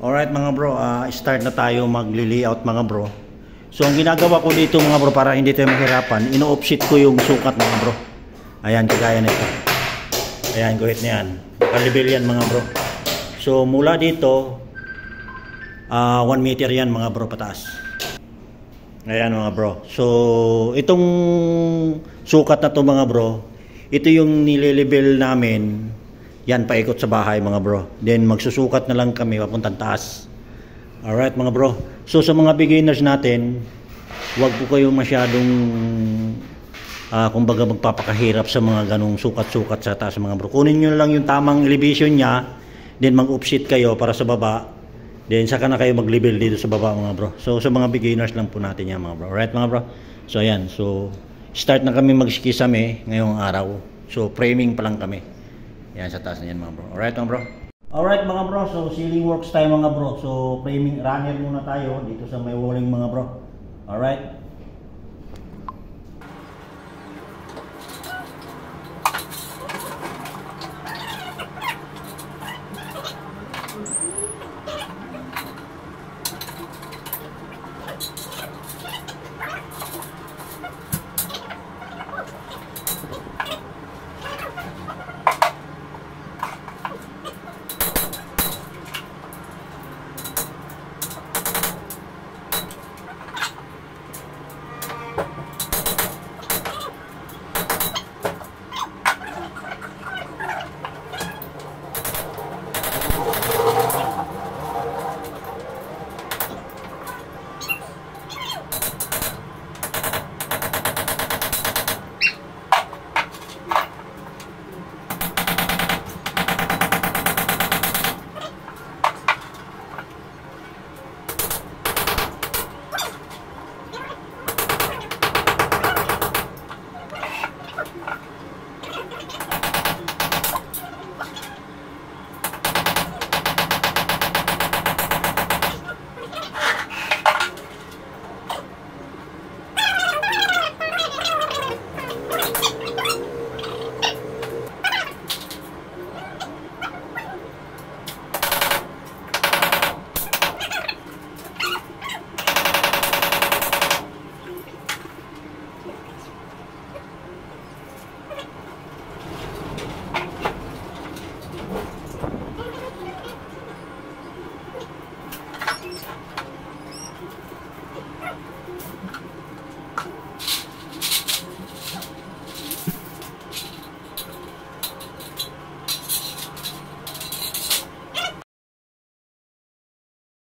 Alright mga bro, start na tayo magli-layout mga bro. So ang ginagawa ko dito mga bro para hindi tayo mahirapan, ino-offset ko yung sukat mga bro. Ayan, kagaya nito. Ayan, guhit na yan. Nakalibel yan mga bro. So mula dito, 1 meter yan mga bro pataas. Ayan mga bro. So itong sukat na to mga bro, ito yung nililibel namin. Yan, paikot sa bahay mga bro. Then magsusukat na lang kami papuntang taas. Alright mga bro. So sa mga beginners natin, huwag po kayo masyadong kumbaga magpapakahirap sa mga ganong sukat-sukat sa taas mga bro. Kunin nyo lang yung tamang elevation nya, then mag-offset kayo para sa baba. Then saka na kayo mag-level dito sa baba mga bro. So sa mga beginners lang po natin yan mga bro. Alright mga bro. So ayan. So start na kami mag-skisame ngayong araw. So framing pa lang kami. Yan sa taas na yan mga bro. Alright mga bro. Alright mga bro. So ceiling works tayo mga bro. So framing runner muna tayo dito sa may walling mga bro. Alright.